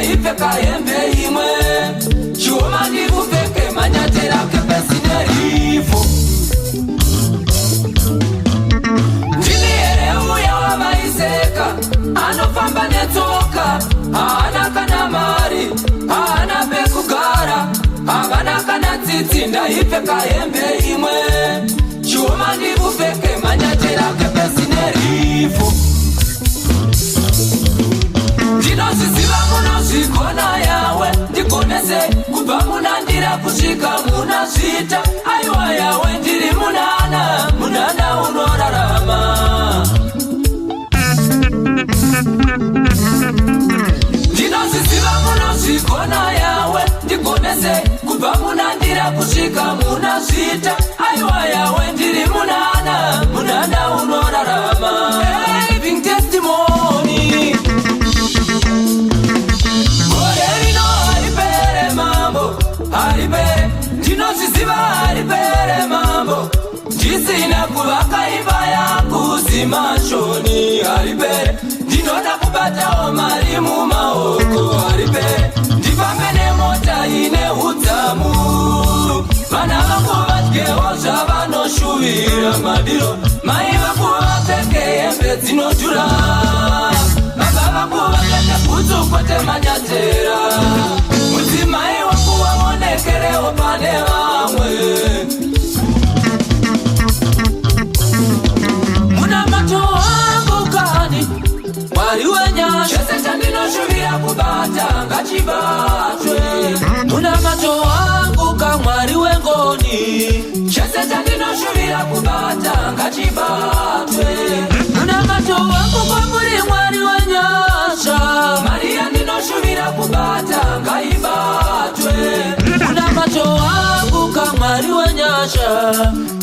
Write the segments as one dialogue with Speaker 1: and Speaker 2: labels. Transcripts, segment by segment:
Speaker 1: ndaipfeka hembe imwe chioma ndikupfeke manyatera kepesinerifo ndini here uya wavaiseka anofamba netsoka haana kana mari haana pekugara havana kana tsitsi ndaipfeka hembe imwe chioma ndikupfeke manyatera kepesinerifo ndinozviziva munozvikona yawe ndigonese kubva munandira kusvika muna zvita aiwa yawe ndiri munana unorarama ndinozviziva munozvikona yawe ndigonese kubva munandira kusvika muna zvita aiwa yawe ndiri munana unorarama living testimony haripere ndinozviziva haripere mambo ndisina kuvaka imba yakuzima shoni haripere ndinoda kubatawo mari mumaoko haripere ndifambe nemota ine udzamu vana vangu vadyewo zvavanoshuvira madiro mai vangu vapfeke hembe dzinodhura baba vangu vapfeke bhutsu kwete manyatera mudzimai wangu waonekerewo pane vamwe muna mato wangu kani mwari wenyasha chese chandinoshuvira kubata ngachibatwe muna mato wangu kamwari wengoni chese chandinoshuvira kubata ngachibatwe muna mato wangu kwamuri mwari wenyasha mari yandinoshuvira kubata ngaibatwe muna mato wangu kamwari wenyasha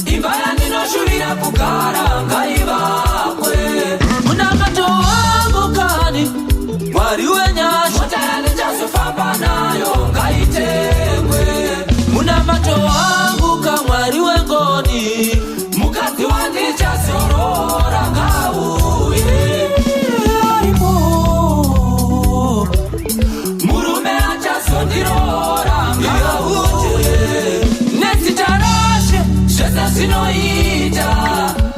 Speaker 1: imba yandinoshuvira kugara ngaivakwe muna mato wangu kani mwari wenyasha mota yandichazofamba nayo ngaitengwe muna mato wangu kamwari wengoni mukadzi wandichazorora ngauye murume achazondirora ngauye nezita rashe zvese zvinoita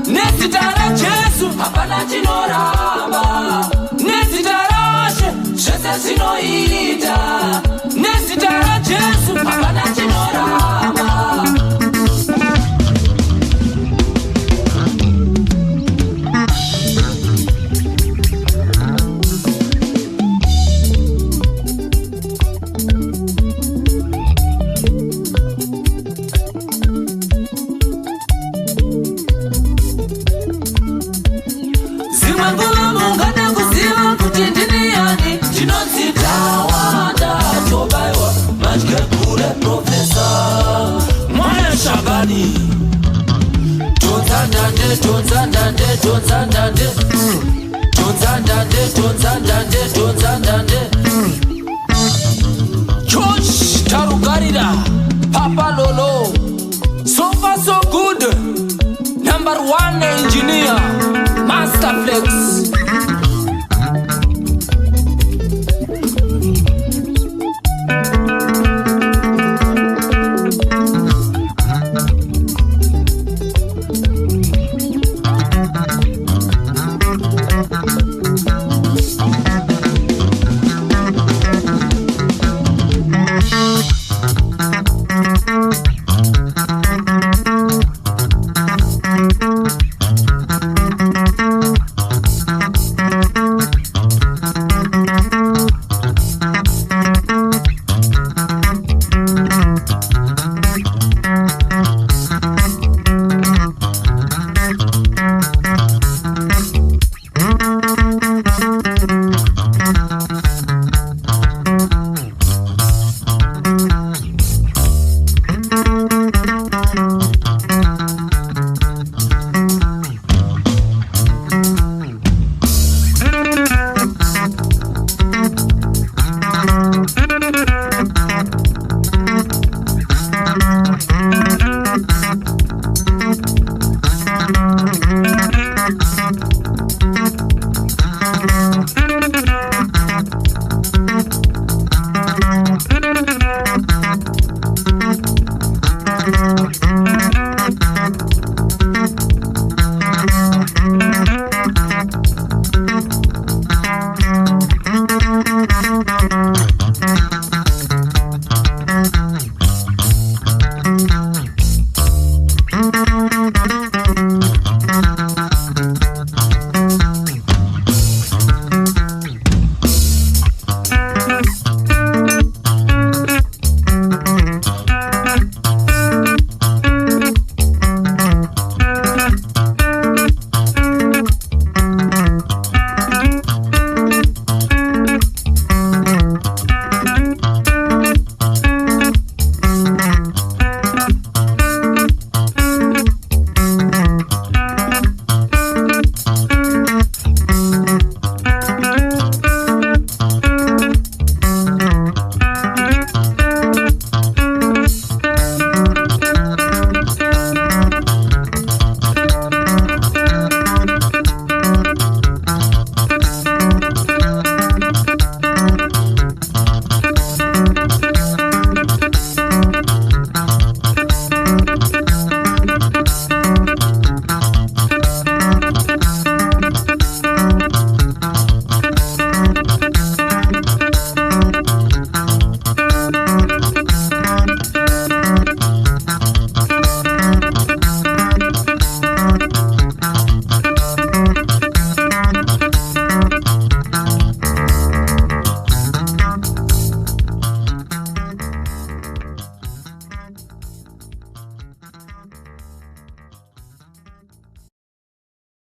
Speaker 1: nezita rajesu hapana chinoramba nezita rashe zvese zvinoita nezita rajesu hapana chinoramba George Tarugarira, Papa Lolo, so far so good. #1 engineer, Master Flex.